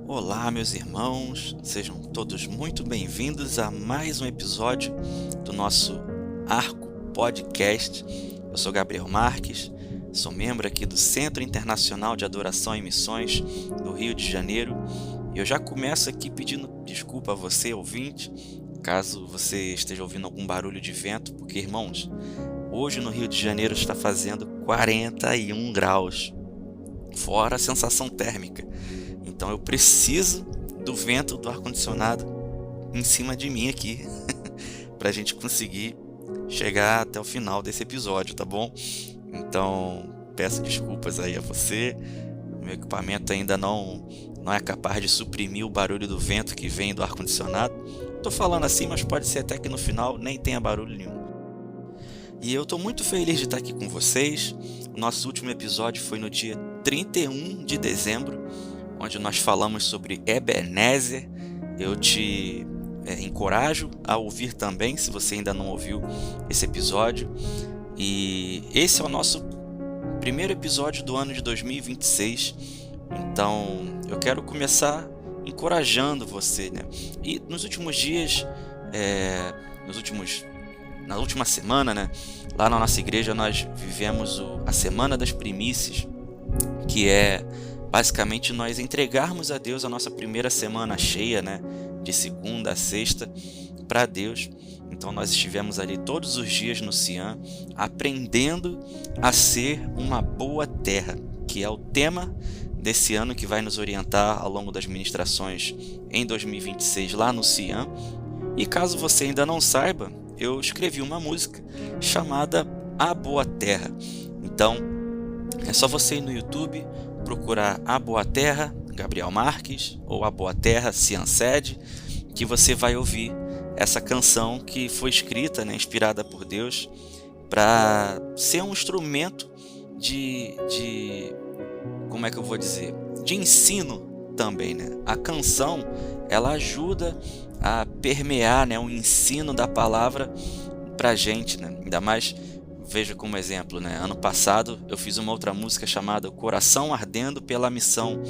Olá, meus irmãos, sejam todos muito bem-vindos a mais um episódio do nosso Arco Podcast. Eu sou Gabriel Marques, sou membro aqui do Centro Internacional de Adoração e Missões do Rio de Janeiro. E eu já começo aqui pedindo desculpa a você, ouvinte, caso você esteja ouvindo algum barulho de vento, porque, irmãos, hoje no Rio de Janeiro está fazendo 41 graus, fora a sensação térmica. Então eu preciso do vento do ar-condicionado em cima de mim aqui para a gente conseguir chegar até o final desse episódio, tá bom? Então peço desculpas aí a você. Meu equipamento ainda não é capaz de suprimir o barulho do vento que vem do ar-condicionado. Tô falando assim, mas pode ser até que no final nem tenha barulho nenhum. E eu estou muito feliz de estar aqui com vocês. O nosso último episódio foi no dia 31 de dezembro, onde nós falamos sobre Ebenezer. Eu te encorajo a ouvir também, se você ainda não ouviu esse episódio. E esse é o nosso primeiro episódio do ano de 2026. Então, eu quero começar encorajando você, né? E nos últimos dias, na última semana, né? Lá na nossa igreja nós vivemos a Semana das Primícias, que é basicamente nós entregarmos a Deus a nossa primeira semana cheia, né, de segunda a sexta, para Deus. Então nós estivemos ali todos os dias no Cian, aprendendo a ser uma boa terra, que é o tema desse ano que vai nos orientar ao longo das ministrações em 2026 lá no Cian. E caso você ainda não saiba, eu escrevi uma música chamada A Boa Terra. Então é só você ir no YouTube, procurar A Boa Terra, Gabriel Marques, ou A Boa Terra, Cian Sede, que você vai ouvir essa canção que foi escrita, né, inspirada por Deus, para ser um instrumento como é que eu vou dizer? De ensino também, né? A canção, ela ajuda a permear, né, o ensino da palavra para a gente, né? Ainda mais, veja como exemplo, né? Ano passado eu fiz uma outra música chamada Coração Ardendo pela Missão,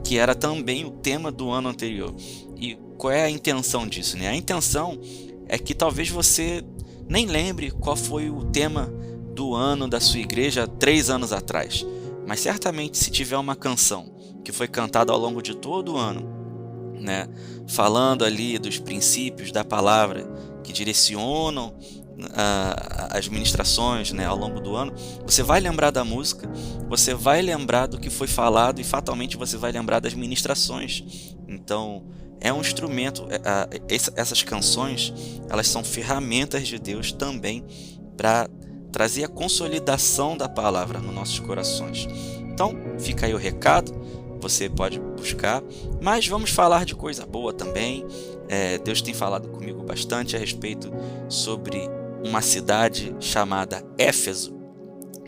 que era também o tema do ano anterior. E qual é a intenção disso, né? A intenção é que talvez você nem lembre qual foi o tema do ano da sua igreja 3 anos atrás, mas certamente se tiver uma canção que foi cantada ao longo de todo o ano, né, falando ali dos princípios da palavra que direcionam as ministrações, né, ao longo do ano, você vai lembrar da música, você vai lembrar do que foi falado e fatalmente você vai lembrar das ministrações. Então é um instrumento, essas canções, elas são ferramentas de Deus também para trazer a consolidação da palavra nos nossos corações. Então fica aí o recado, você pode buscar, mas vamos falar de coisa boa também. Deus tem falado comigo bastante a respeito sobre uma cidade chamada Éfeso,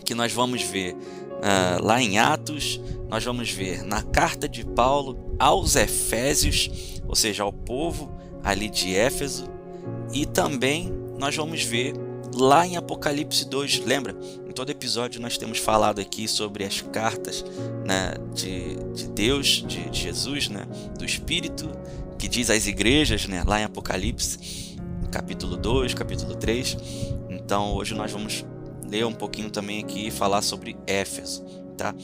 que nós vamos ver lá em Atos, nós vamos ver na carta de Paulo aos Efésios, ou seja, ao povo ali de Éfeso, e também nós vamos ver lá em Apocalipse 2, lembra? Em todo episódio nós temos falado aqui sobre as cartas, né, de Deus, de Jesus, né, do Espírito, que diz às igrejas, né, lá em Apocalipse, capítulo 2, capítulo 3. Então hoje nós vamos ler um pouquinho também aqui e falar sobre Éfeso, tá?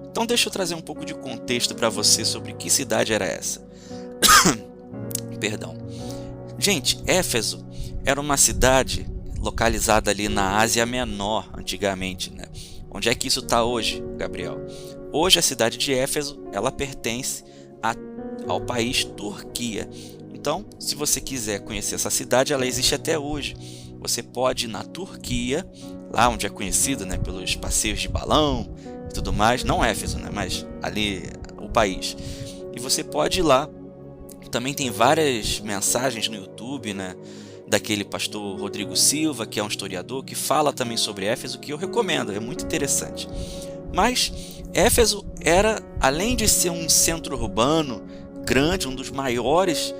Então deixa eu trazer um pouco de contexto para você sobre que cidade era essa. Perdão. Gente, Éfeso era uma cidade localizada ali na Ásia Menor, antigamente, né? Onde é que isso está hoje, Gabriel? Hoje a cidade de Éfeso, ela pertence ao país Turquia. Então, se você quiser conhecer essa cidade, ela existe até hoje. Você pode ir na Turquia, lá onde é conhecido, né, pelos passeios de balão e tudo mais, não Éfeso, né, mas ali o país. E você pode ir lá. Também tem várias mensagens no YouTube, né, daquele pastor Rodrigo Silva, que é um historiador, que fala também sobre Éfeso, que eu recomendo, é muito interessante. Mas Éfeso era, além de ser um centro urbano grande, um dos maiores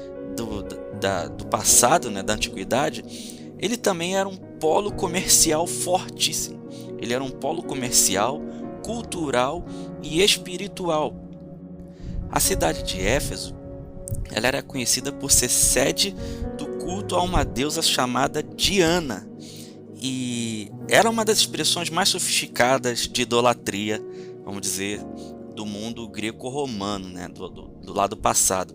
do passado, né, da antiguidade, ele também era um polo comercial fortíssimo. Ele era um polo comercial, cultural e espiritual. A cidade de Éfeso, ela era conhecida por ser sede do culto a uma deusa chamada Diana, e era uma das expressões mais sofisticadas de idolatria, vamos dizer, do mundo greco-romano, né? do lado passado.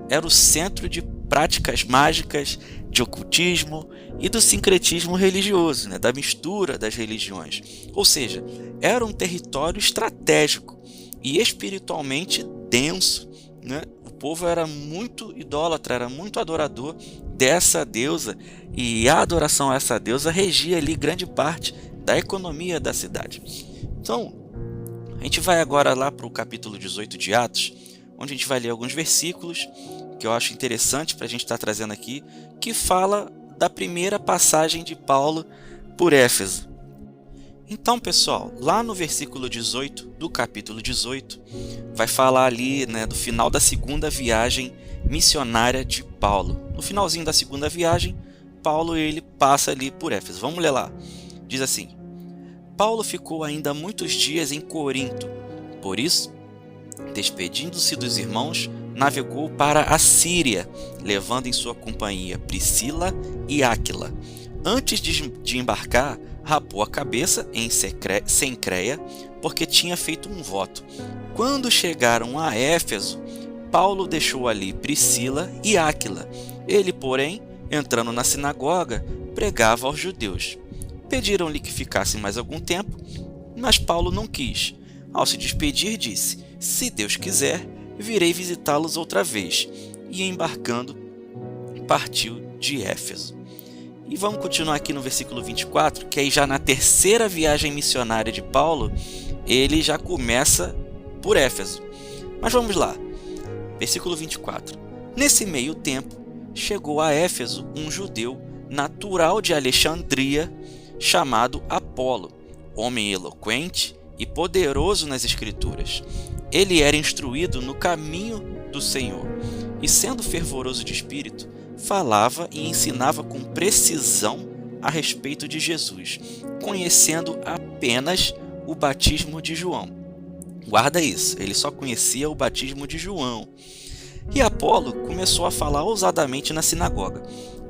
Era o centro de práticas mágicas, de ocultismo e do sincretismo religioso, né? Da mistura das religiões. Ou seja, era um território estratégico e espiritualmente denso, né? O povo era muito idólatra, era muito adorador dessa deusa, e a adoração a essa deusa regia ali grande parte da economia da cidade. Então, a gente vai agora lá para o capítulo 18 de Atos, onde a gente vai ler alguns versículos que eu acho interessante para a gente estar trazendo aqui, que fala da primeira passagem de Paulo por Éfeso. Então, pessoal, lá no versículo 18 do capítulo 18, vai falar ali, né, do final da segunda viagem missionária de Paulo. No finalzinho da segunda viagem, Paulo ele passa ali por Éfeso. Vamos ler lá. Diz assim: Paulo ficou ainda muitos dias em Corinto. Por isso, despedindo-se dos irmãos, navegou para a Síria, levando em sua companhia Priscila e Áquila. Antes de embarcar, rapou a cabeça em Cencreia, porque tinha feito um voto. Quando chegaram a Éfeso, Paulo deixou ali Priscila e Áquila. Ele, porém, entrando na sinagoga, pregava aos judeus. Pediram-lhe que ficasse mais algum tempo, mas Paulo não quis. Ao se despedir, disse: se Deus quiser, virei visitá-los outra vez. E embarcando, partiu de Éfeso. E vamos continuar aqui no versículo 24, que aí já na terceira viagem missionária de Paulo, ele já começa por Éfeso. Mas vamos lá. Versículo 24. Nesse meio tempo, chegou a Éfeso um judeu natural de Alexandria, chamado Apolo, homem eloquente e poderoso nas Escrituras. Ele era instruído no caminho do Senhor, e sendo fervoroso de espírito, falava e ensinava com precisão a respeito de Jesus, conhecendo apenas o batismo de João. Guarda isso, ele só conhecia o batismo de João. E Apolo começou a falar ousadamente na sinagoga.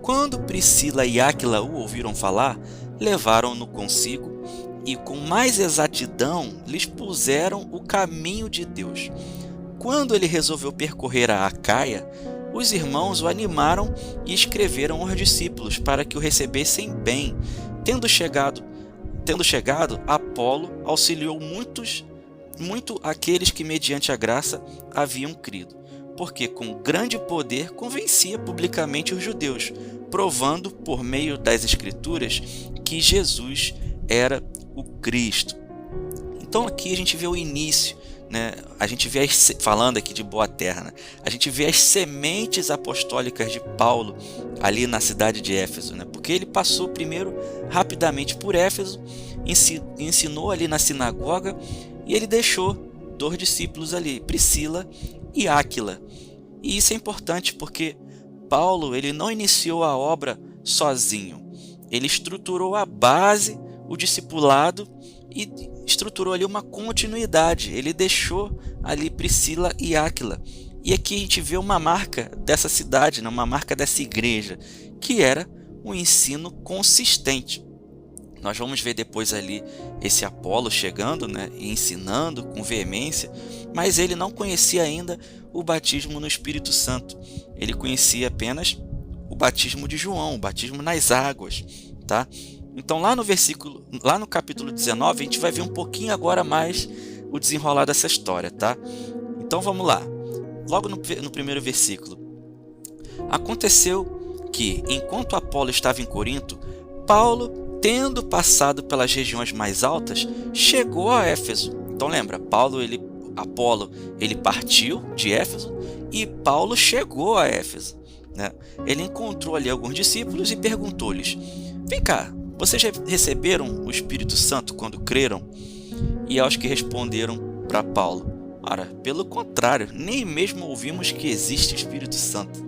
Quando Priscila e Áquila o ouviram falar, levaram-no consigo e com mais exatidão lhes puseram o caminho de Deus. Quando ele resolveu percorrer a Acaia, os irmãos o animaram e escreveram aos discípulos para que o recebessem bem. Tendo chegado, Apolo auxiliou muito aqueles que mediante a graça haviam crido, porque com grande poder convencia publicamente os judeus, provando por meio das Escrituras que Jesus era o Cristo. Então aqui a gente vê o início, né? A gente vê falando aqui de Boa Terra, né? A gente vê as sementes apostólicas de Paulo ali na cidade de Éfeso, né? Porque ele passou primeiro rapidamente por Éfeso, ensinou ali na sinagoga e ele deixou 2 discípulos ali, Priscila e Áquila. E isso é importante porque Paulo ele não iniciou a obra sozinho. Ele estruturou a base, o discipulado, e estruturou ali uma continuidade. Ele deixou ali Priscila e Áquila. E aqui a gente vê uma marca dessa cidade, né? Uma marca dessa igreja, que era um ensino consistente. Nós vamos ver depois ali esse Apolo chegando, né, e ensinando com veemência, mas ele não conhecia ainda o batismo no Espírito Santo. Ele conhecia apenas o batismo de João, o batismo nas águas, tá? Então lá no capítulo 19, a gente vai ver um pouquinho agora mais o desenrolar dessa história, tá? Então vamos lá. Logo no primeiro versículo. Aconteceu que, enquanto Apolo estava em Corinto, Paulo, tendo passado pelas regiões mais altas, chegou a Éfeso. Então lembra, Apolo ele partiu de Éfeso e Paulo chegou a Éfeso, né? Ele encontrou ali alguns discípulos e perguntou-lhes: vem cá, vocês já receberam o Espírito Santo quando creram? E aos que responderam para Paulo: ora, pelo contrário, nem mesmo ouvimos que existe Espírito Santo.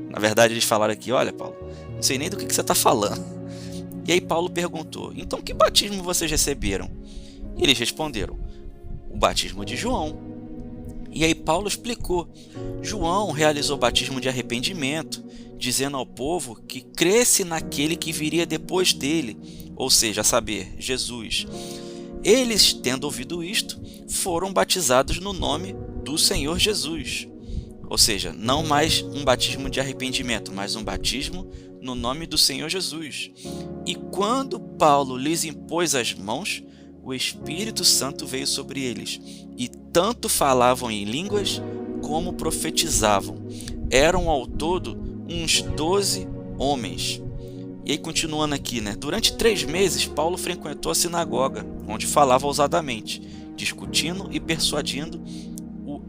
Na verdade, eles falaram aqui: olha, Paulo, não sei nem do que você está falando. E aí Paulo perguntou: então que batismo vocês receberam? E eles responderam: o batismo de João. E aí Paulo explicou. João realizou batismo de arrependimento, dizendo ao povo que cresce naquele que viria depois dele, ou seja, a saber, Jesus. Eles, tendo ouvido isto, foram batizados no nome do Senhor Jesus. Ou seja, não mais um batismo de arrependimento, mas um batismo no nome do Senhor Jesus. E quando Paulo lhes impôs as mãos, o Espírito Santo veio sobre eles, e tanto falavam em línguas como profetizavam. Eram ao todo uns 12 homens. E aí, continuando aqui, durante 3 meses, Paulo frequentou a sinagoga, onde falava ousadamente, discutindo e persuadindo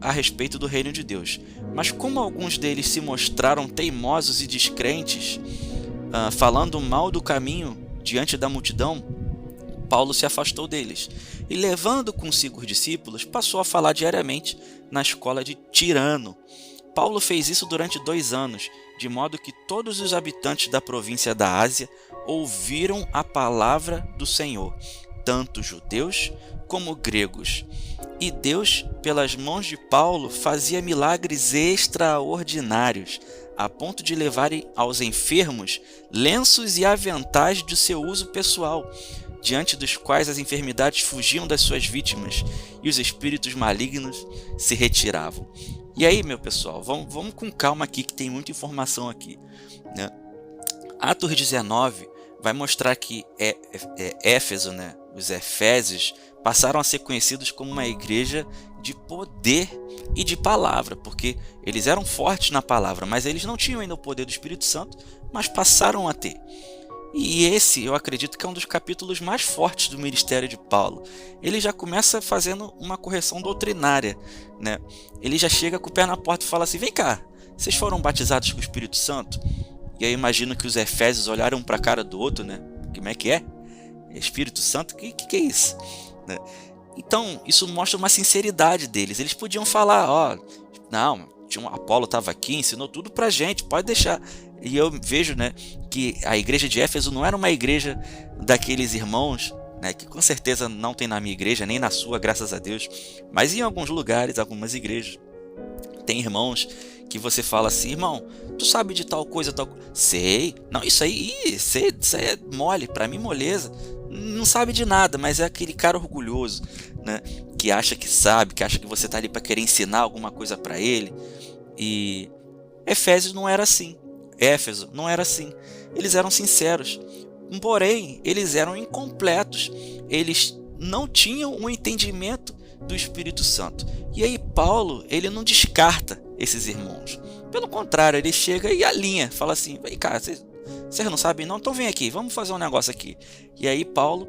a respeito do reino de Deus. Mas como alguns deles se mostraram teimosos e descrentes, falando mal do caminho diante da multidão, Paulo se afastou deles e, levando consigo os discípulos, passou a falar diariamente na escola de Tirano. Paulo fez isso durante 2 anos, de modo que todos os habitantes da província da Ásia ouviram a palavra do Senhor, tanto judeus como gregos. E Deus, pelas mãos de Paulo, fazia milagres extraordinários, a ponto de levarem aos enfermos lenços e aventais de seu uso pessoal, diante dos quais as enfermidades fugiam das suas vítimas e os espíritos malignos se retiravam. E aí, meu pessoal, vamos com calma aqui, que tem muita informação aqui, Atos 19 vai mostrar que Éfeso, os Efésios, passaram a ser conhecidos como uma igreja de poder e de palavra, porque eles eram fortes na palavra, mas eles não tinham ainda o poder do Espírito Santo, mas passaram a ter. E esse, eu acredito que é um dos capítulos mais fortes do ministério de Paulo. Ele já começa fazendo uma correção doutrinária, Ele já chega com o pé na porta e fala assim: vem cá, vocês foram batizados com o Espírito Santo? E aí imagino que os Efésios olharam um para a cara do outro, Como é que é? Espírito Santo? Que é isso? Então, isso mostra uma sinceridade deles. Eles podiam falar: não, Apolo estava aqui, ensinou tudo pra gente, pode deixar. E eu vejo, que a igreja de Éfeso não era uma igreja daqueles irmãos, que com certeza não tem na minha igreja, nem na sua, graças a Deus, mas em alguns lugares, algumas igrejas, tem irmãos que você fala assim: irmão, tu sabe de tal coisa, tal coisa? Sei. Não, isso aí é mole, pra mim moleza. Não sabe de nada, mas é aquele cara orgulhoso, que acha que sabe, que acha que você está ali para querer ensinar alguma coisa para ele. E Éfeso não era assim. Eles eram sinceros, porém eles eram incompletos. Eles não tinham um entendimento do Espírito Santo. E aí Paulo, ele não descarta esses irmãos. Pelo contrário, ele chega e alinha, fala assim: vem cá, vocês não sabem não? Então vem aqui, vamos fazer um negócio aqui. E aí Paulo,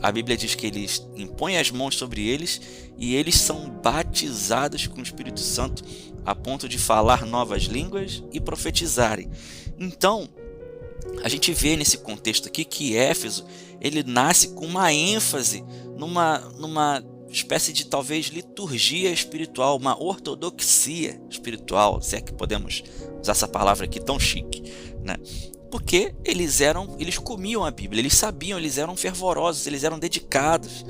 a Bíblia diz que eles impõem as mãos sobre eles e eles são batizados com o Espírito Santo a ponto de falar novas línguas e profetizarem. Então, a gente vê nesse contexto aqui que Éfeso, ele nasce com uma ênfase numa espécie de talvez liturgia espiritual, uma ortodoxia espiritual, se é que podemos usar essa palavra aqui tão chique, Porque eles comiam a Bíblia, eles sabiam, eles eram fervorosos, eles eram dedicados.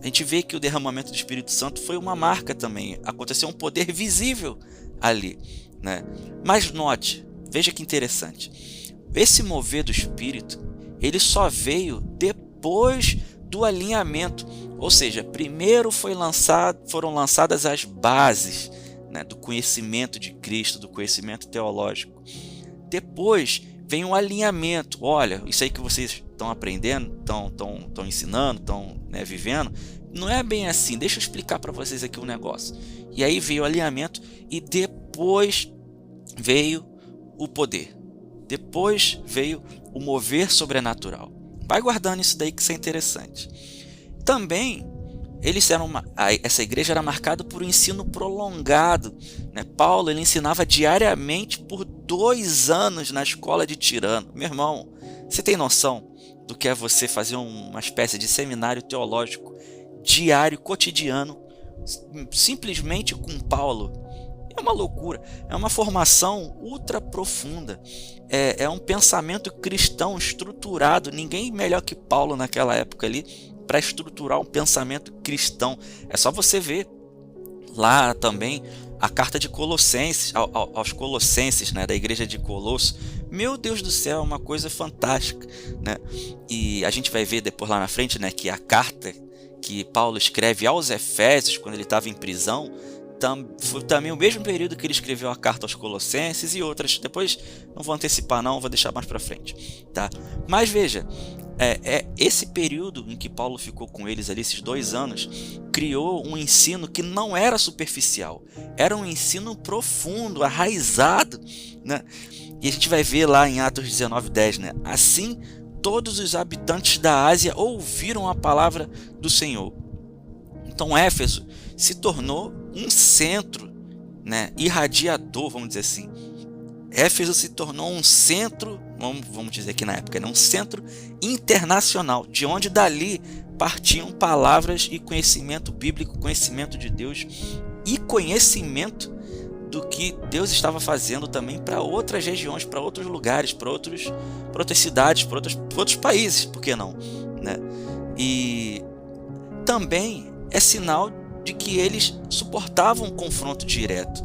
A gente vê que o derramamento do Espírito Santo foi uma marca também. Aconteceu um poder visível ali, Mas note, veja que interessante. Esse mover do Espírito, ele só veio depois do alinhamento. Ou seja, primeiro foram lançadas as bases, do conhecimento de Cristo, do conhecimento teológico. Depois vem o alinhamento. Olha, isso aí que vocês estão aprendendo, estão ensinando, estão vivendo, não é bem assim. Deixa eu explicar para vocês aqui um negócio. E aí veio o alinhamento e depois veio o poder. Depois veio o mover sobrenatural. Vai guardando isso daí, que isso é interessante. Também essa igreja era marcada por um ensino prolongado, Paulo, ele ensinava diariamente por 2 anos na escola de Tirano. Meu irmão, você tem noção do que é você fazer uma espécie de seminário teológico diário, cotidiano, simplesmente com Paulo? É uma loucura, é uma formação ultra profunda, é um pensamento cristão estruturado. Ninguém melhor que Paulo naquela época ali para estruturar um pensamento cristão. É só você ver lá também a carta de Colossenses, aos Colossenses, né, da igreja de Colosso. Meu Deus do céu, é uma coisa fantástica, né? E a gente vai ver depois lá na frente, né, que a carta que Paulo escreve aos Efésios, quando ele estava em prisão, foi também o mesmo período que ele escreveu a carta aos Colossenses e outras. Depois não vou antecipar não, vou deixar mais para frente, tá? Mas veja, esse período em que Paulo ficou com eles ali, esses 2 anos, criou um ensino que não era superficial, era um ensino profundo, arraizado, né? E a gente vai ver lá em Atos 19:10, né? Assim, todos os habitantes da Ásia ouviram a palavra do Senhor. Então Éfeso se tornou um centro, né, irradiador, vamos dizer assim. Éfeso se tornou um centro, vamos dizer aqui na época, né, um centro internacional, de onde dali partiam palavras e conhecimento bíblico, conhecimento de Deus e conhecimento do que Deus estava fazendo também para outras regiões, para outros lugares, para outras cidades, para outros países, por que não, né? E também é sinal de que eles suportavam um confronto direto.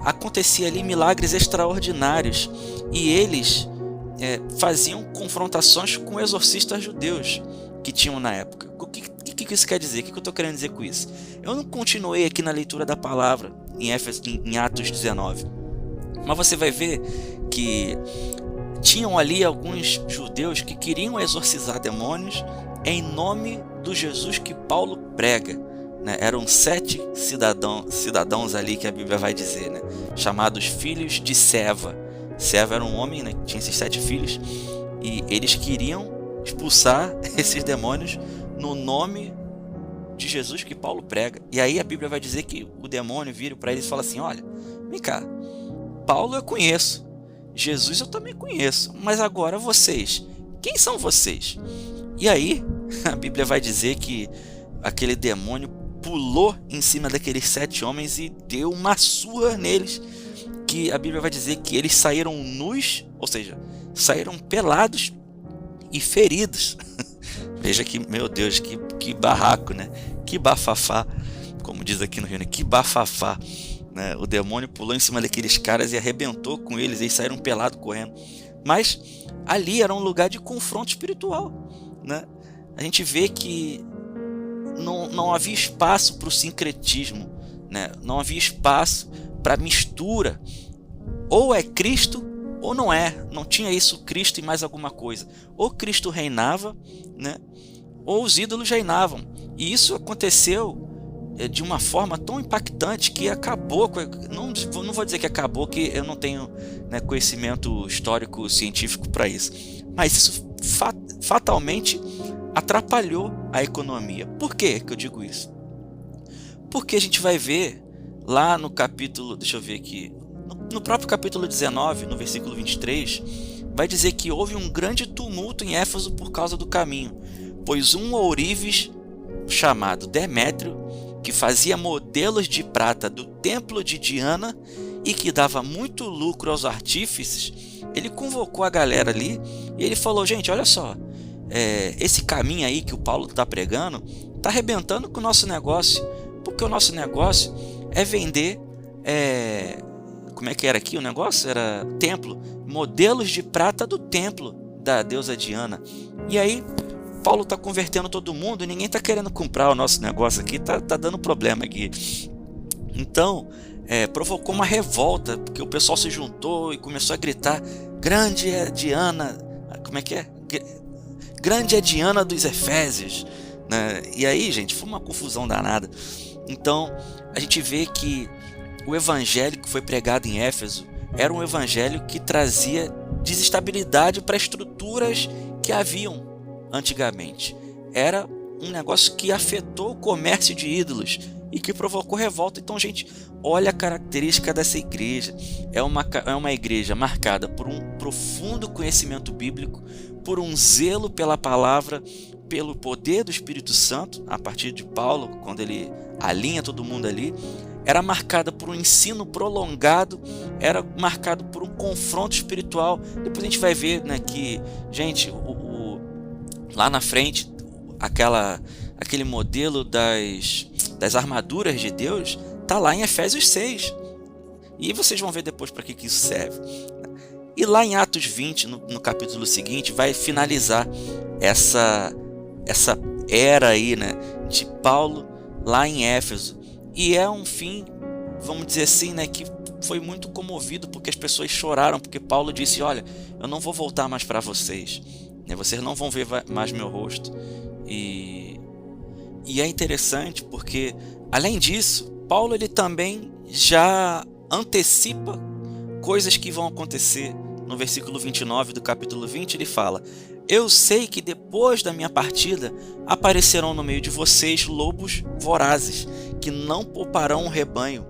Acontecia ali milagres extraordinários e eles faziam confrontações com exorcistas judeus que tinham na época. O que isso quer dizer? O que eu estou querendo dizer com isso? Eu não continuei aqui na leitura da palavra em Atos 19, mas você vai ver que tinham ali alguns judeus que queriam exorcizar demônios em nome do Jesus que Paulo prega, né? Eram 7 cidadãos ali que a Bíblia vai dizer, né? Chamados filhos de Seva. Seva era um homem, né, que tinha esses 7 filhos, e eles queriam expulsar esses demônios no nome de Jesus que Paulo prega. E aí a Bíblia vai dizer que o demônio vira para eles e fala assim: olha, vem cá, Paulo eu conheço, Jesus eu também conheço, mas agora vocês, quem são vocês? E aí a Bíblia vai dizer que aquele demônio pulou em cima daqueles 7 homens e deu uma surra neles, que a Bíblia vai dizer que eles saíram nus, ou seja, saíram pelados e feridos. Veja que, meu Deus, que barraco, né? Que bafafá, como diz aqui no Rio, né? Que bafafá, né? O demônio pulou em cima daqueles caras e arrebentou com eles, eles saíram pelados correndo. Mas ali era um lugar de confronto espiritual, né? A gente vê que não havia espaço para o sincretismo, né? Não havia espaço para mistura. Ou é Cristo ou não é. Não tinha isso, Cristo e mais alguma coisa. Ou Cristo reinava, né? Ou os ídolos reinavam. E isso aconteceu de uma forma tão impactante que acabou. Não vou dizer que acabou, que eu não tenho, né, conhecimento histórico científico para isso. Mas isso fatalmente atrapalhou a economia. Por que eu digo isso? Porque a gente vai ver lá no capítulo, deixa eu ver aqui, no próprio capítulo 19, no versículo 23, vai dizer que houve um grande tumulto em Éfeso por causa do caminho, pois um ourives chamado Demétrio, que fazia modelos de prata do templo de Diana e que dava muito lucro aos artífices, ele convocou a galera ali e ele falou: gente, olha só, esse caminho aí que o Paulo está pregando está arrebentando com o nosso negócio, porque o nosso negócio é vender, como é que era aqui o negócio? Era templo, modelos de prata do templo da deusa Diana. E aí Paulo está convertendo todo mundo e ninguém está querendo comprar o nosso negócio aqui, tá dando problema aqui. Então provocou uma revolta, porque o pessoal se juntou e começou a gritar: grande é Diana, como é que é? Grande é Diana dos Efésios, né? E aí, gente, foi uma confusão danada. Então a gente vê que o evangelho que foi pregado em Éfeso era um evangelho que trazia desestabilidade para estruturas que haviam antigamente. Era um negócio que afetou o comércio de ídolos e que provocou revolta. Então, gente, olha a característica dessa igreja. É uma igreja marcada por um profundo conhecimento bíblico, por um zelo pela palavra, pelo poder do Espírito Santo, a partir de Paulo, quando ele alinha todo mundo ali. Era marcada por um ensino prolongado, era marcado por um confronto espiritual. Depois a gente vai ver, né, que, gente, lá na frente, aquele modelo das armaduras de Deus, está lá em Efésios 6. E vocês vão ver depois para que isso serve. E lá em Atos 20, no capítulo seguinte, vai finalizar essa era aí, né, de Paulo lá em Éfeso. E é um fim, vamos dizer assim, né, que foi muito comovido, porque as pessoas choraram, porque Paulo disse: olha, eu não vou voltar mais para vocês, né, vocês não vão ver mais meu rosto. E é interessante porque, além disso, Paulo ele também já antecipa coisas que vão acontecer. No versículo 29 do capítulo 20, ele fala: eu sei que depois da minha partida aparecerão no meio de vocês lobos vorazes, que não pouparão o rebanho,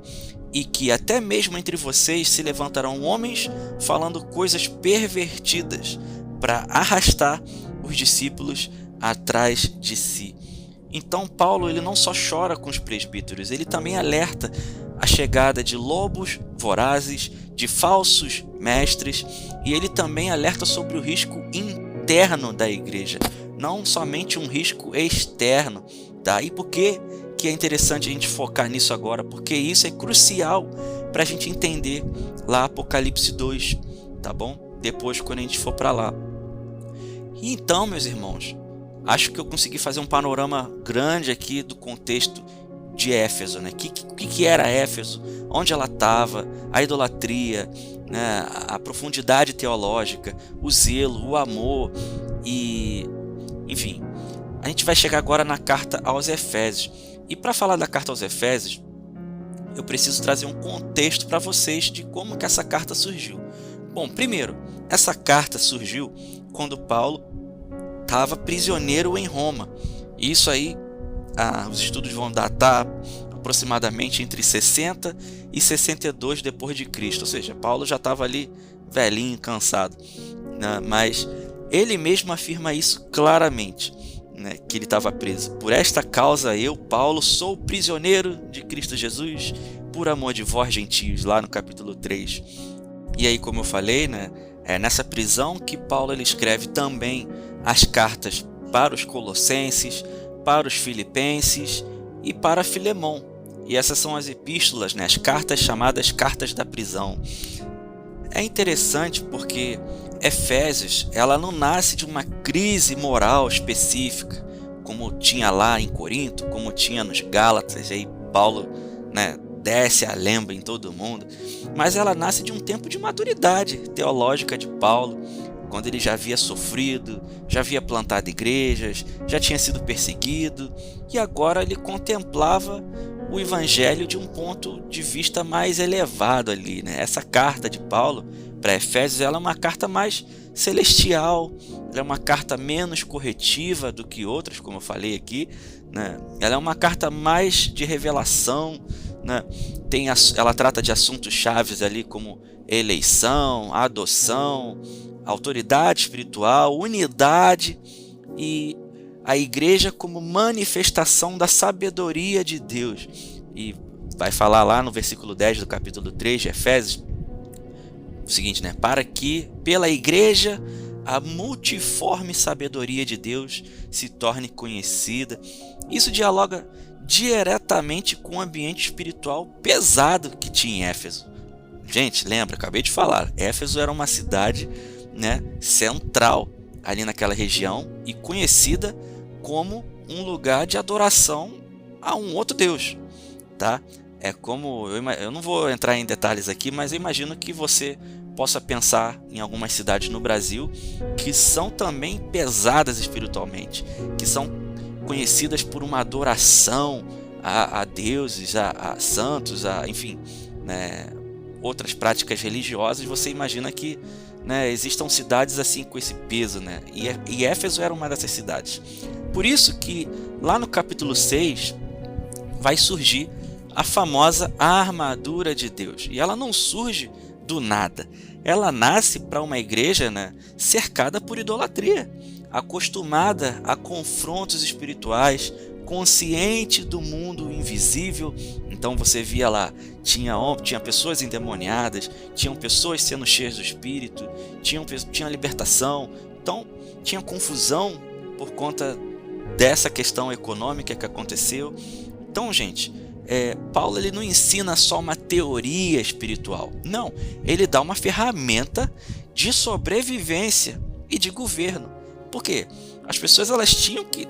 e que até mesmo entre vocês se levantarão homens falando coisas pervertidas para arrastar os discípulos atrás de si. Então Paulo ele não só chora com os presbíteros, ele também alerta a chegada de lobos vorazes, de falsos mestres, e ele também alerta sobre o risco interno da igreja, não somente um risco externo, tá? E por que é interessante a gente focar nisso agora? Porque isso é crucial para a gente entender lá Apocalipse 2, tá bom? Depois, quando a gente for para lá. E então, meus irmãos, acho que eu consegui fazer um panorama grande aqui do contexto de Éfeso, né? O que era Éfeso? Onde ela estava? A idolatria, né? A profundidade teológica, o zelo, o amor e, enfim, a gente vai chegar agora na carta aos Efésios. E para falar da carta aos Efésios, eu preciso trazer um contexto para vocês de como que essa carta surgiu. Bom, primeiro, essa carta surgiu quando Paulo estava prisioneiro em Roma. Isso aí, os estudos vão datar aproximadamente entre 60 e 62 depois de Cristo. Ou seja, Paulo já estava ali velhinho, cansado, né? Mas ele mesmo afirma isso claramente, né? Que ele estava preso. Por esta causa eu, Paulo, sou prisioneiro de Cristo Jesus, por amor de vós gentios, lá no capítulo 3. E aí, como eu falei, né, é nessa prisão que Paulo ele escreve também as cartas para os Colossenses, para os Filipenses e para Filemão. E essas são as epístolas, né, as cartas chamadas cartas da prisão. É interessante porque Efésios ela não nasce de uma crise moral específica, como tinha lá em Corinto, como tinha nos Gálatas, e aí Paulo, né, desce a lembra em todo mundo, mas ela nasce de um tempo de maturidade teológica de Paulo, quando ele já havia sofrido, já havia plantado igrejas, já tinha sido perseguido, e agora ele contemplava o evangelho de um ponto de vista mais elevado ali, né? Essa carta de Paulo para Efésios ela é uma carta mais celestial, ela é uma carta menos corretiva do que outras, como eu falei aqui, né? Ela é uma carta mais de revelação, né? Ela trata de assuntos chaves ali como eleição, adoção, autoridade espiritual, unidade e a igreja como manifestação da sabedoria de Deus. E vai falar lá no versículo 10 do capítulo 3 de Efésios o seguinte, né? Para que pela igreja a multiforme sabedoria de Deus se torne conhecida. Isso dialoga diretamente com o ambiente espiritual pesado que tinha em Éfeso. Gente, lembra, acabei de falar, Éfeso era uma cidade, né, central ali naquela região e conhecida como um lugar de adoração a um outro Deus, tá? É como, eu não vou entrar em detalhes aqui, mas eu imagino que você possa pensar em algumas cidades no Brasil que são também pesadas espiritualmente, que são conhecidas por uma adoração a deuses, a santos, enfim, né, outras práticas religiosas. Você imagina que, né, existam cidades assim com esse peso, né? E Éfeso era uma dessas cidades. Por isso que lá no capítulo 6 vai surgir a famosa armadura de Deus. E ela não surge do nada. Ela nasce para uma igreja, né, cercada por idolatria, acostumada a confrontos espirituais, consciente do mundo invisível. Então você via lá, tinha pessoas endemoniadas, tinham pessoas sendo cheias do Espírito, tinha libertação. Então tinha confusão por conta dessa questão econômica que aconteceu. Então, gente, Paulo ele não ensina só uma teoria espiritual. Não, ele dá uma ferramenta de sobrevivência e de governo. Por quê? As pessoas elas tinham que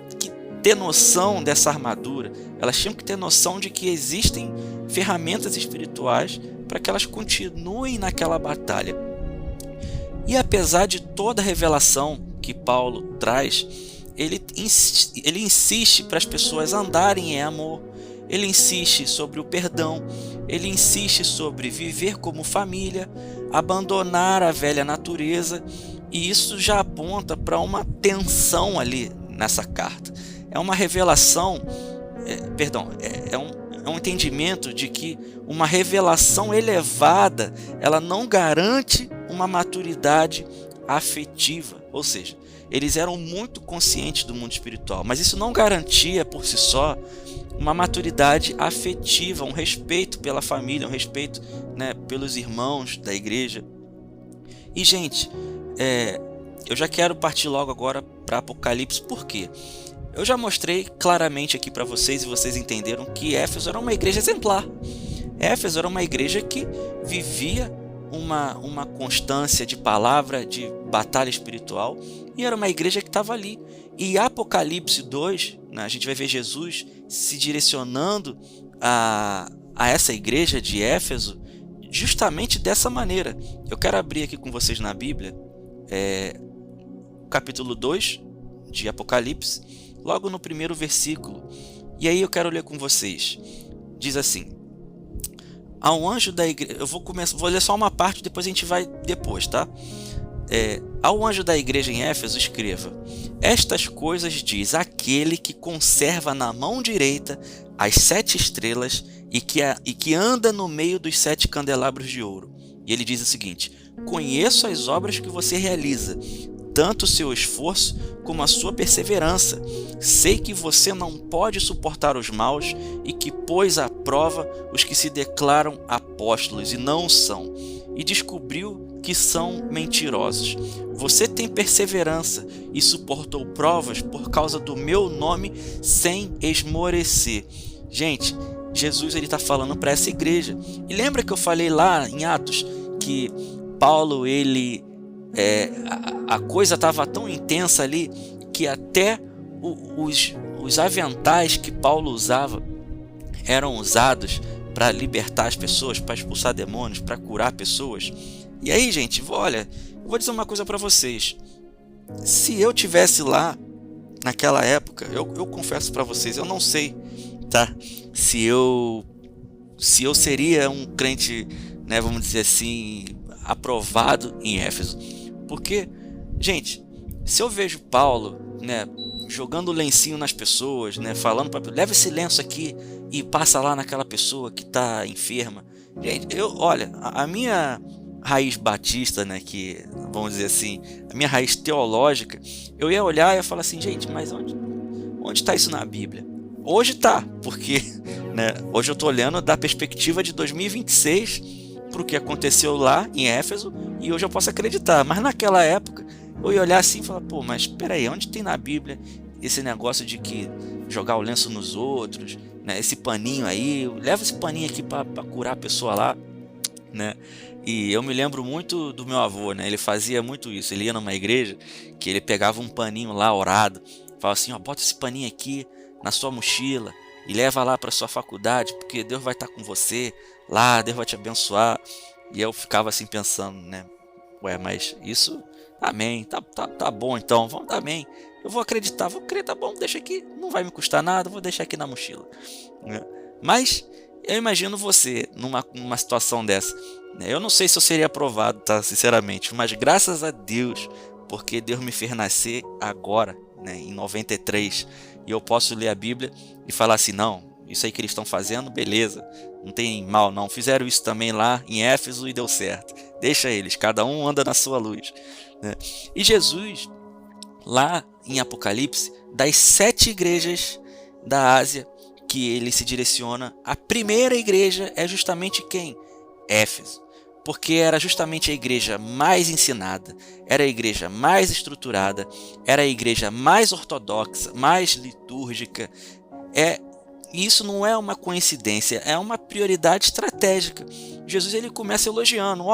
ter noção dessa armadura, elas tinham que ter noção de que existem ferramentas espirituais para que elas continuem naquela batalha. E apesar de toda a revelação que Paulo traz, ele insiste para as pessoas andarem em amor, ele insiste sobre o perdão, ele insiste sobre viver como família, abandonar a velha natureza, e isso já aponta para uma tensão ali nessa carta. É uma revelação, é um entendimento de que uma revelação elevada, ela não garante uma maturidade afetiva, ou seja, eles eram muito conscientes do mundo espiritual, mas isso não garantia por si só uma maturidade afetiva, um respeito pela família, um respeito, né, pelos irmãos da igreja. E gente, eu já quero partir logo agora para Apocalipse, por quê? Eu já mostrei claramente aqui para vocês e vocês entenderam que Éfeso era uma igreja exemplar. Éfeso era uma igreja que vivia uma constância de palavra, de batalha espiritual, e era uma igreja que estava ali. E Apocalipse 2, né, a gente vai ver Jesus se direcionando a essa igreja de Éfeso justamente dessa maneira. Eu quero abrir aqui com vocês na Bíblia, capítulo 2 de Apocalipse, logo no primeiro versículo. E aí eu quero ler com vocês. Diz assim: ao anjo da igreja, vou ler só uma parte, depois a gente vai depois, tá? Ao anjo da igreja em Éfeso escreva: estas coisas diz aquele que conserva na mão direita as 7 estrelas e que anda no meio dos 7 candelabros de ouro. E ele diz o seguinte: conheço as obras que você realiza, tanto o seu esforço como a sua perseverança. Sei que você não pode suportar os maus e que pôs à prova os que se declaram apóstolos e não são, e descobriu que são mentirosos. Você tem perseverança e suportou provas por causa do meu nome sem esmorecer. Gente, Jesus está falando para essa igreja. E lembra que eu falei lá em Atos que Paulo, a coisa estava tão intensa ali que até os aventais que Paulo usava eram usados para libertar as pessoas, para expulsar demônios, para curar pessoas. E aí, gente, olha, eu vou dizer uma coisa para vocês. Se eu tivesse lá naquela época, eu confesso para vocês, eu não sei, tá? Se eu seria um crente, né, vamos dizer assim, aprovado em Éfeso. Porque, gente, se eu vejo Paulo, né, jogando lencinho nas pessoas, né, falando para leva esse lenço aqui e passa lá naquela pessoa que está enferma. Gente, olha, a minha raiz batista, né, que vamos dizer assim, a minha raiz teológica, eu ia olhar e ia falar assim, gente, mas onde está isso na Bíblia? Hoje está, porque, né, hoje eu estou olhando da perspectiva de 2026 para o que aconteceu lá em Éfeso, e hoje eu posso acreditar, mas naquela época eu ia olhar assim e falar, pô, mas espera aí, onde tem na Bíblia esse negócio de que jogar o lenço nos outros, né, esse paninho aí, leva esse paninho aqui para curar a pessoa lá, né? E eu me lembro muito do meu avô, né? Ele fazia muito isso. Ele ia numa igreja que ele pegava um paninho lá orado, falava assim, ó, bota esse paninho aqui na sua mochila e leva lá para sua faculdade, porque Deus vai estar com você lá, Deus vai te abençoar. E eu ficava assim pensando, né? Ué, mas isso, amém, tá bom então, vamos, amém. Eu vou acreditar, tá bom, deixa aqui, não vai me custar nada, vou deixar aqui na mochila, né? Mas eu imagino você numa situação dessa. Eu não sei se eu seria aprovado, tá? Sinceramente, mas graças a Deus, porque Deus me fez nascer agora, né, em 93, e eu posso ler a Bíblia e falar assim, não, isso aí que eles estão fazendo, beleza, não tem mal não, fizeram isso também lá em Éfeso e deu certo, deixa eles, cada um anda na sua luz, né? E Jesus, lá em Apocalipse, das 7 igrejas da Ásia que ele se direciona, a primeira igreja é justamente quem? Éfeso. Porque era justamente a igreja mais ensinada, era a igreja mais estruturada, era a igreja mais ortodoxa, mais litúrgica. E isso não é uma coincidência, é uma prioridade estratégica. Jesus ele começa elogiando,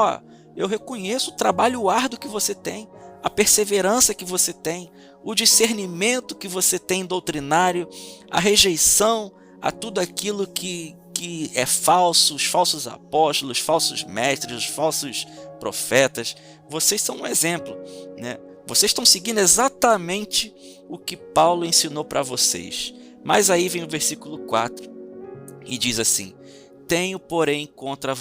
eu reconheço o trabalho árduo que você tem, a perseverança que você tem, o discernimento que você tem doutrinário, a rejeição a tudo aquilo que é falso, os falsos apóstolos, os falsos mestres, os falsos profetas. Vocês são um exemplo, né? Vocês estão seguindo exatamente o que Paulo ensinou para vocês. Mas aí vem o versículo 4 e diz assim: tenho, porém, contra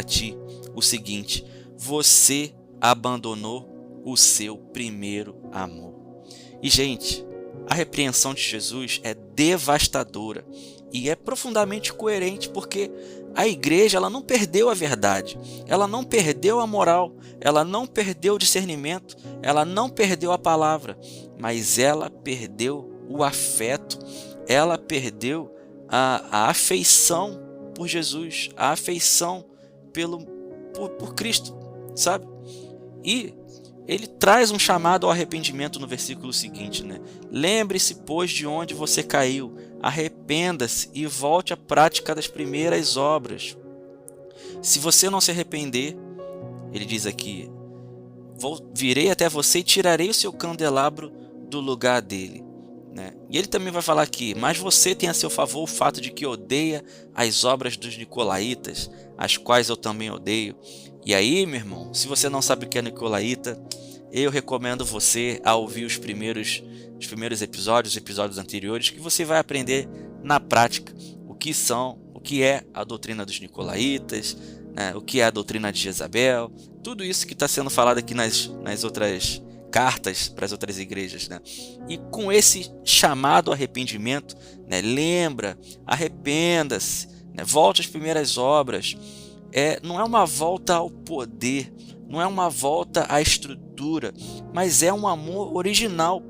ti, o seguinte: você abandonou o seu primeiro amor. E, gente, a repreensão de Jesus é devastadora e é profundamente coerente, porque a igreja ela não perdeu a verdade, ela não perdeu a moral, ela não perdeu o discernimento, ela não perdeu a palavra, mas ela perdeu o afeto, ela perdeu a afeição por Jesus, a afeição por Cristo, sabe? E ele traz um chamado ao arrependimento no versículo seguinte, né? Lembre-se, pois, de onde você caiu, arrependa-se e volte à prática das primeiras obras. Se você não se arrepender, ele diz aqui, virei até você e tirarei o seu candelabro do lugar dele. Né? E ele também vai falar aqui, mas você tem a seu favor o fato de que odeia as obras dos nicolaítas, as quais eu também odeio. E aí, meu irmão, se você não sabe o que é nicolaíta, eu recomendo você a ouvir os primeiros episódios, os episódios anteriores, que você vai aprender na prática o que é a doutrina dos nicolaítas, né? O que é a doutrina de Jezabel, tudo isso que está sendo falado aqui nas outras cartas para as outras igrejas, né? E com esse chamado ao arrependimento, né? Lembra, arrependa-se, né? Volte às primeiras obras. Não é uma volta ao poder, não é uma volta à estrutura, mas é um amor original.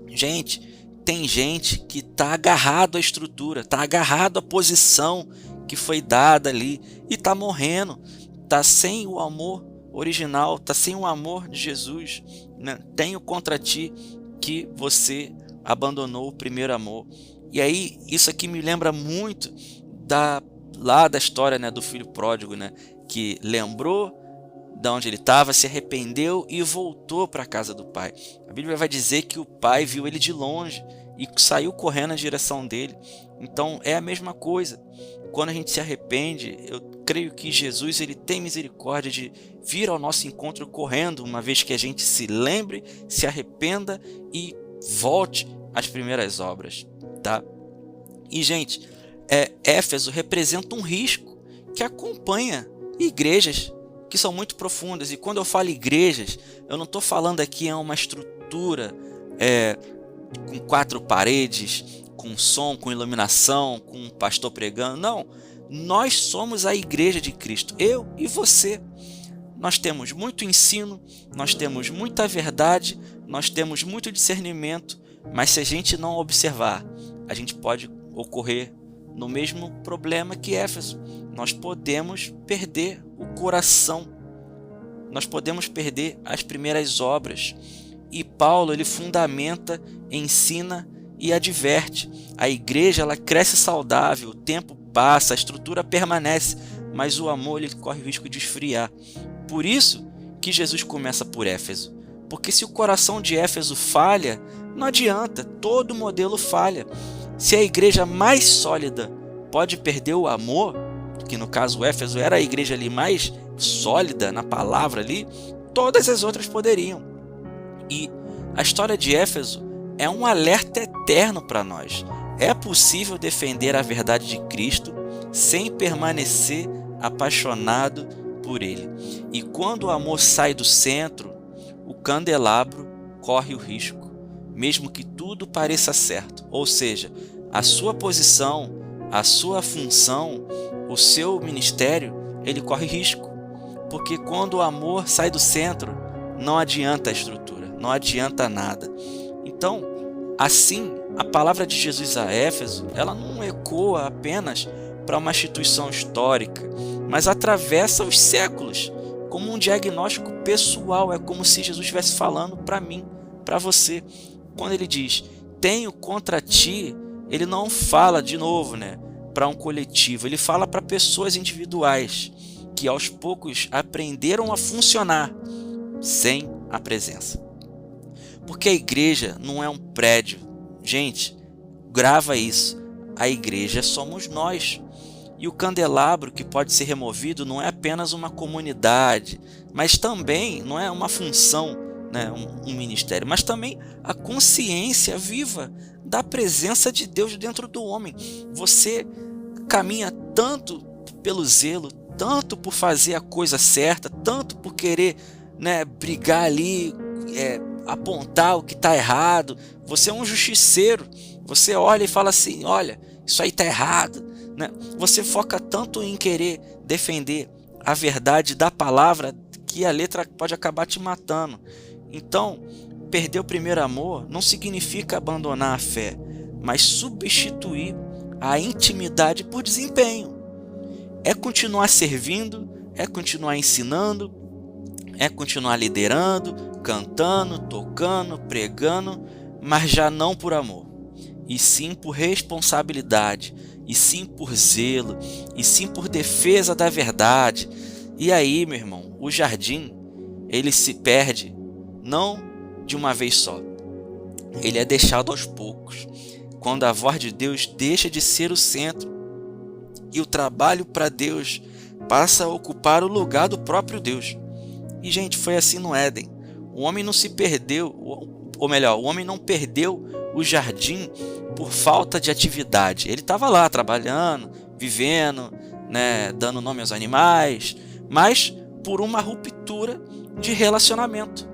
Gente, tem gente que está agarrado à estrutura, está agarrado à posição que foi dada ali e está morrendo, está sem o amor original, está sem o amor de Jesus, né? Tenho contra ti que você abandonou o primeiro amor. E aí, isso aqui me lembra muito da história, né, do filho pródigo, né, que lembrou de onde ele estava, se arrependeu e voltou para a casa do pai. A Bíblia vai dizer que o pai viu ele de longe e saiu correndo na direção dele. Então é a mesma coisa. Quando a gente se arrepende, eu creio que Jesus ele tem misericórdia de vir ao nosso encontro correndo, uma vez que a gente se lembre, se arrependa e volte às primeiras obras, tá? E, gente, Éfeso representa um risco que acompanha igrejas que são muito profundas. E quando eu falo igrejas, eu não estou falando aqui em uma estrutura com 4 paredes, com som, com iluminação, com um pastor pregando. Não, nós somos a igreja de Cristo, eu e você. Nós temos muito ensino, nós temos muita verdade, nós temos muito discernimento, mas se a gente não observar, a gente pode ocorrer no mesmo problema que Éfeso. Nós podemos perder o coração, nós podemos perder as primeiras obras. E Paulo ele fundamenta, ensina e adverte. A igreja ela cresce saudável, o tempo passa, a estrutura permanece, mas o amor ele corre o risco de esfriar. Por isso que Jesus começa por Éfeso, porque se o coração de Éfeso falha, não adianta, todo modelo falha. Se a igreja mais sólida pode perder o amor, que no caso Éfeso era a igreja ali mais sólida na palavra ali, todas as outras poderiam. E a história de Éfeso é um alerta eterno para nós. É possível defender a verdade de Cristo sem permanecer apaixonado por ele. E quando o amor sai do centro, o candelabro corre o risco, mesmo que tudo pareça certo. Ou seja, a sua posição, a sua função, o seu ministério, ele corre risco. Porque quando o amor sai do centro, não adianta a estrutura, não adianta nada. Então, assim, a palavra de Jesus a Éfeso, ela não ecoa apenas para uma instituição histórica, mas atravessa os séculos, como um diagnóstico pessoal. É como se Jesus estivesse falando para mim, para você, quando ele diz: tenho contra ti ele não fala de novo, né, para um coletivo, ele fala para pessoas individuais que aos poucos aprenderam a funcionar sem a presença. Porque a igreja não é um prédio. Gente, grava isso. A igreja somos nós. E o candelabro que pode ser removido não é apenas uma comunidade, mas também não é uma função, né, um ministério, mas também a consciência viva da presença de Deus dentro do homem. Você caminha tanto pelo zelo, tanto por fazer a coisa certa, tanto por querer, né, brigar ali, apontar o que está errado. Você é um justiceiro. Você olha e fala assim, olha, isso aí está errado, né? Você foca tanto em querer defender a verdade da palavra que a letra pode acabar te matando. Então, perder o primeiro amor não significa abandonar a fé, mas substituir a intimidade por desempenho. É continuar servindo, é continuar ensinando, é continuar liderando, cantando, tocando, pregando, mas já não por amor, e sim por responsabilidade, e sim por zelo, e sim por defesa da verdade. E aí, meu irmão, o jardim, ele se perde não de uma vez só. Ele é deixado aos poucos, quando a voz de Deus deixa de ser o centro e o trabalho para Deus passa a ocupar o lugar do próprio Deus. E, gente, foi assim no Éden. O homem não se perdeu, ou melhor, o homem não perdeu o jardim por falta de atividade. Ele estava lá trabalhando, vivendo, né, dando nome aos animais, mas por uma ruptura de relacionamento.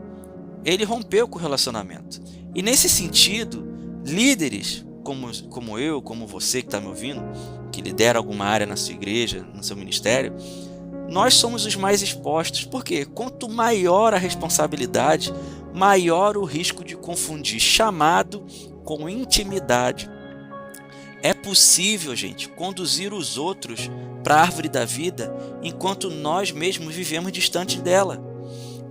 Ele rompeu com o relacionamento. E nesse sentido, líderes como eu, como você que está me ouvindo, que lidera alguma área na sua igreja, no seu ministério, nós somos os mais expostos. Por quê? Quanto maior a responsabilidade, maior o risco de confundir chamado com intimidade. É possível, gente, conduzir os outros para a árvore da vida enquanto nós mesmos vivemos distante dela.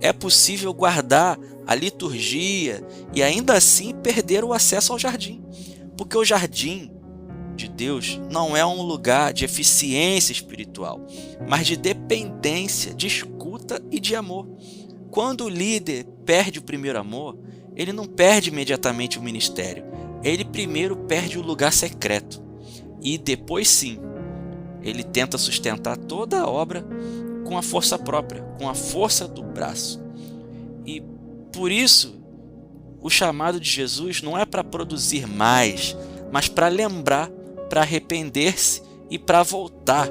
É possível guardar a liturgia e ainda assim perder o acesso ao jardim. Porque o jardim de Deus não é um lugar de eficiência espiritual, mas de dependência, de escuta e de amor. Quando o líder perde o primeiro amor, ele não perde imediatamente o ministério. Ele primeiro perde o lugar secreto. E depois sim, ele tenta sustentar toda a obra com a força própria, com a força do braço. E por isso, o chamado de Jesus não é para produzir mais, mas para lembrar, para arrepender-se e para voltar.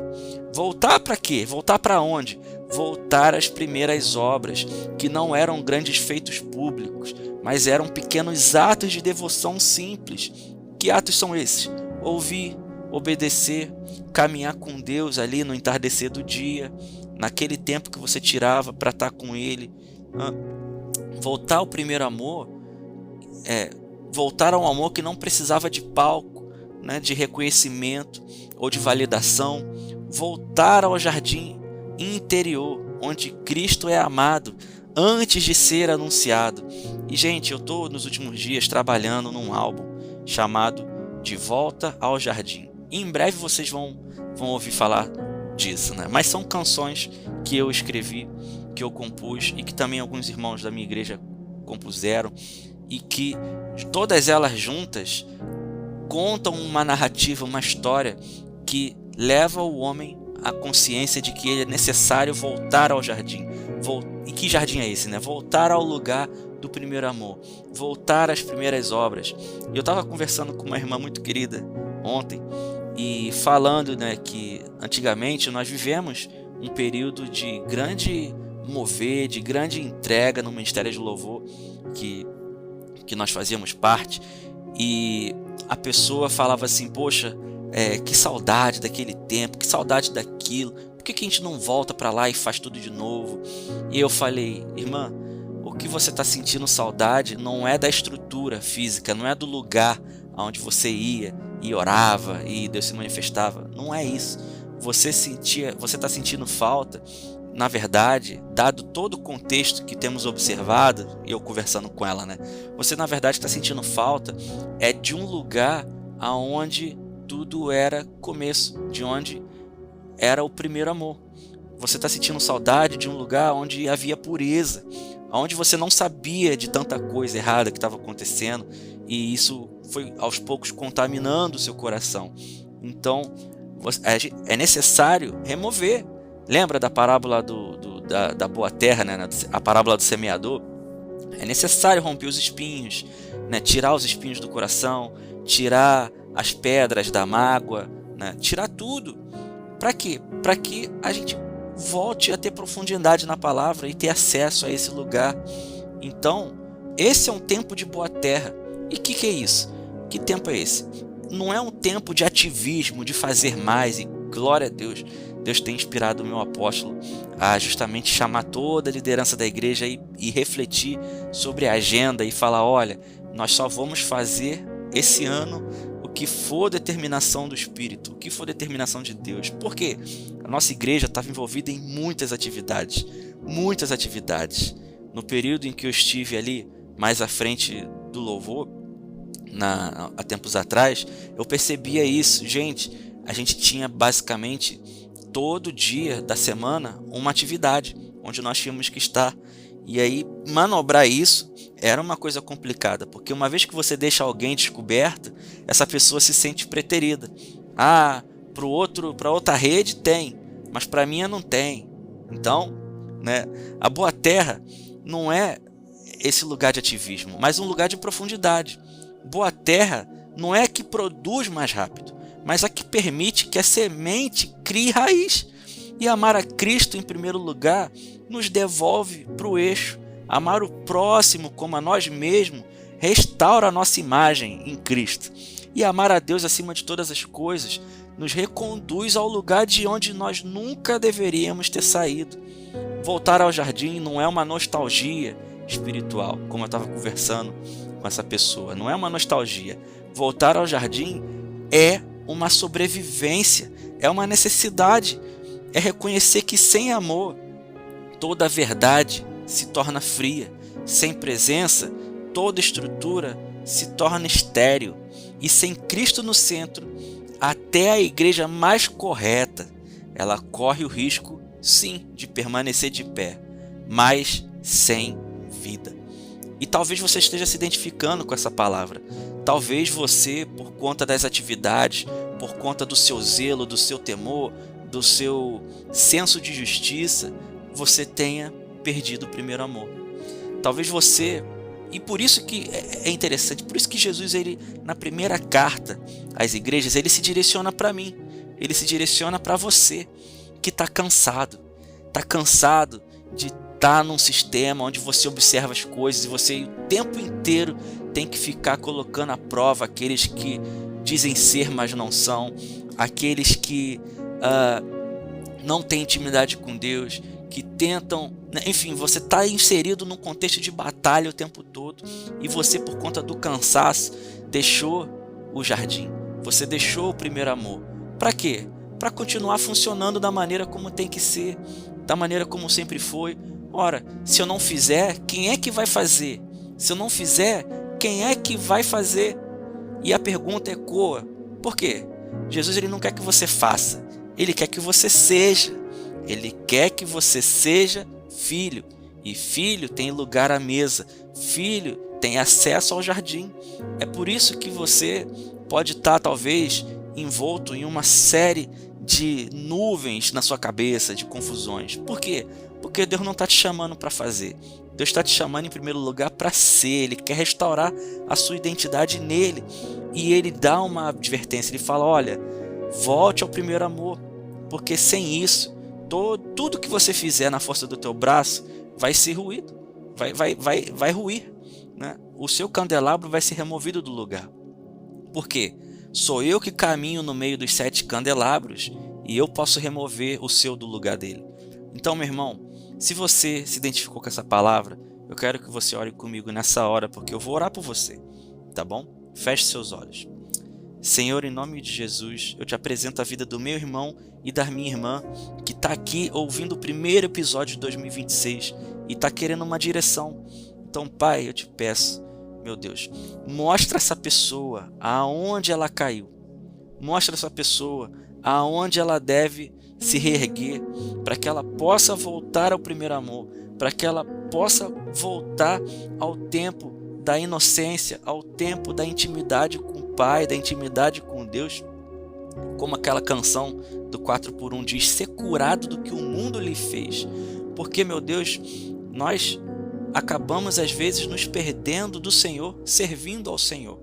Voltar para quê? Voltar para onde? Voltar às primeiras obras, que não eram grandes feitos públicos, mas eram pequenos atos de devoção simples. Que atos são esses? Ouvir, obedecer, caminhar com Deus ali no entardecer do dia, naquele tempo que você tirava para estar com Ele. Voltar ao primeiro amor, voltar a um amor que não precisava de palco, né, de reconhecimento ou de validação. Voltar ao jardim interior, onde Cristo é amado antes de ser anunciado. E, gente, eu estou nos últimos dias trabalhando num álbum chamado De Volta ao Jardim. E em breve vocês vão ouvir falar disso, né? Mas são canções que eu escrevi, que eu compus e que também alguns irmãos da minha igreja compuseram, e que todas elas juntas contam uma narrativa, uma história que leva o homem à consciência de que ele é necessário voltar ao jardim. E que jardim é esse, né? Voltar ao lugar do primeiro amor, voltar às primeiras obras. Eu estava conversando com uma irmã muito querida ontem e falando, né, que antigamente nós vivemos um período de grande mover, de grande entrega no Ministério de Louvor que nós fazíamos parte, e a pessoa falava assim, poxa, que saudade daquele tempo, que saudade daquilo, por que a gente não volta para lá e faz tudo de novo? E eu falei, irmã, o que você está sentindo saudade não é da estrutura física, não é do lugar onde você ia e orava e Deus se manifestava, não é isso. Você está sentindo falta, na verdade, dado todo o contexto que temos observado, e eu conversando com ela, né? Você na verdade está sentindo falta de um lugar aonde tudo era começo, de onde era o primeiro amor. Você está sentindo saudade de um lugar onde havia pureza, onde você não sabia de tanta coisa errada que estava acontecendo, e isso foi aos poucos contaminando o seu coração. Então é necessário remover. Lembra da parábola da boa terra, né? A parábola do semeador? É necessário romper os espinhos, né? Tirar os espinhos do coração, tirar as pedras da mágoa, né? Tirar tudo. Para quê? Para que a gente volte a ter profundidade na palavra e ter acesso a esse lugar. Então, esse é um tempo de boa terra. E o que é isso? Que tempo é esse? Não é um tempo de ativismo, de fazer mais, e glória a Deus. Deus tem inspirado o meu apóstolo a justamente chamar toda a liderança da igreja e refletir sobre a agenda e falar, olha, nós só vamos fazer esse ano o que for determinação do Espírito, o que for determinação de Deus. Por quê? A nossa igreja estava envolvida em muitas atividades. No período em que eu estive ali mais à frente do louvor, há tempos atrás, eu percebia isso. Gente, a gente tinha basicamente todo dia da semana uma atividade onde nós tínhamos que estar. E aí manobrar isso era uma coisa complicada, porque uma vez que você deixa alguém descoberto, essa pessoa se sente preterida. Para outra rede tem, mas para minha não tem. Então, né, a boa terra não é esse lugar de ativismo, mas um lugar de profundidade. Boa terra não é a que produz mais rápido, mas a que permite que a semente crie raiz. E amar a Cristo em primeiro lugar nos devolve para o eixo. Amar o próximo como a nós mesmos restaura a nossa imagem em Cristo. E amar a Deus acima de todas as coisas nos reconduz ao lugar de onde nós nunca deveríamos ter saído. Voltar ao jardim não é uma nostalgia espiritual, como eu estava conversando com essa pessoa. Não é uma nostalgia. Voltar ao jardim é uma sobrevivência, é uma necessidade. É reconhecer que sem amor, toda a verdade se torna fria. Sem presença, toda estrutura se torna estéril. E sem Cristo no centro, até a igreja mais correta, ela corre o risco, sim, de permanecer de pé, mas sem vida. E talvez você esteja se identificando com essa palavra. Talvez você, por conta das atividades, por conta do seu zelo, do seu temor, do seu senso de justiça, você tenha perdido o primeiro amor. Talvez você, e por isso que é interessante, por isso que Jesus, ele, na primeira carta às igrejas, ele se direciona para mim, ele se direciona para você, que está cansado de estar num sistema onde você observa as coisas e você o tempo inteiro tem que ficar colocando à prova aqueles que dizem ser, mas não são, aqueles que não têm intimidade com Deus, que tentam, enfim, você está inserido num contexto de batalha o tempo todo e você, por conta do cansaço, deixou o jardim, você deixou o primeiro amor. Para quê? Para continuar funcionando da maneira como tem que ser, da maneira como sempre foi. Ora, se eu não fizer, quem é que vai fazer? Se eu não fizer, quem é que vai fazer? E a pergunta ecoa. Por quê? Jesus, ele não quer que você faça, ele quer que você seja. Ele quer que você seja filho. E filho tem lugar à mesa. Filho tem acesso ao jardim. É por isso que você pode estar, talvez, envolto em uma série de nuvens na sua cabeça, de confusões. Por quê? Porque Deus não está te chamando para fazer. Deus está te chamando em primeiro lugar para ser. Ele quer restaurar a sua identidade nele. E ele dá uma advertência. Ele fala, olha, volte ao primeiro amor. Porque sem isso, tudo que você fizer na força do teu braço vai ser ruído. Vai ruir, né? O seu candelabro vai ser removido do lugar. Por quê? Sou eu que caminho no meio dos 7 candelabros e eu posso remover o seu do lugar dele. Então, meu irmão, se você se identificou com essa palavra, eu quero que você ore comigo nessa hora, porque eu vou orar por você, tá bom? Feche seus olhos. Senhor, em nome de Jesus, eu te apresento a vida do meu irmão e da minha irmã, que está aqui ouvindo o primeiro episódio de 2026 e está querendo uma direção. Então, Pai, eu te peço, meu Deus, mostra essa pessoa aonde ela caiu. Mostra essa pessoa aonde ela deve se reerguer, para que ela possa voltar ao primeiro amor, para que ela possa voltar ao tempo da inocência, ao tempo da intimidade com o Pai, da intimidade com Deus, como aquela canção do 4x1 diz, ser curado do que o mundo lhe fez. Porque, meu Deus, nós acabamos às vezes nos perdendo do Senhor, servindo ao Senhor.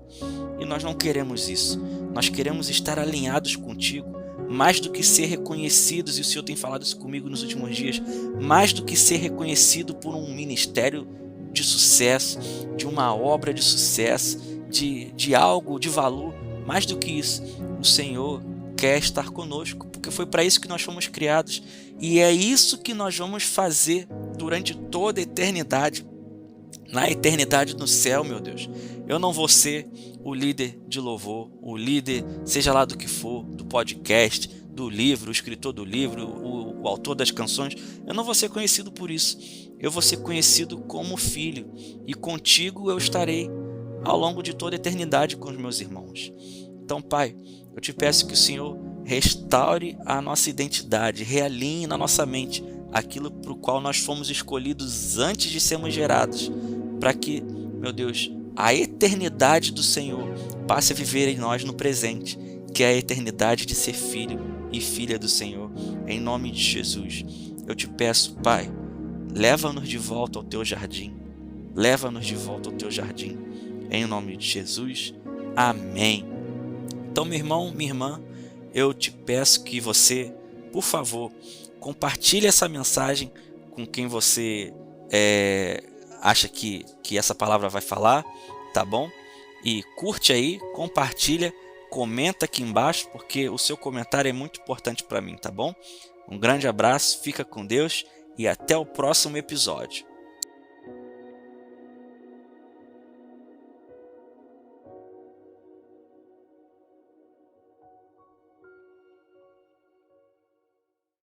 E nós não queremos isso. Nós queremos estar alinhados contigo, mais do que ser reconhecidos, e o Senhor tem falado isso comigo nos últimos dias, mais do que ser reconhecido por um ministério de sucesso, de uma obra de sucesso, de algo de valor. Mais do que isso, o Senhor quer estar conosco, porque foi para isso que nós fomos criados, e é isso que nós vamos fazer durante toda a eternidade. Na eternidade no céu, meu Deus, eu não vou ser o líder de louvor, o líder, seja lá do que for, do podcast, do livro, o escritor do livro, o autor das canções. Eu não vou ser conhecido por isso. Eu vou ser conhecido como filho, e contigo eu estarei ao longo de toda a eternidade com os meus irmãos. Então, Pai, eu te peço que o Senhor restaure a nossa identidade, realinhe na nossa mente aquilo para o qual nós fomos escolhidos antes de sermos gerados, para que, meu Deus, a eternidade do Senhor passe a viver em nós no presente, que é a eternidade de ser filho e filha do Senhor. Em nome de Jesus, eu te peço, Pai, leva-nos de volta ao teu jardim, leva-nos de volta ao teu jardim, em nome de Jesus, amém. Então, meu irmão, minha irmã, eu te peço que você, por favor, compartilhe essa mensagem com quem você acha que essa palavra vai falar, tá bom? E curte aí, compartilha, comenta aqui embaixo, porque o seu comentário é muito importante para mim, tá bom? Um grande abraço, fica com Deus e até o próximo episódio.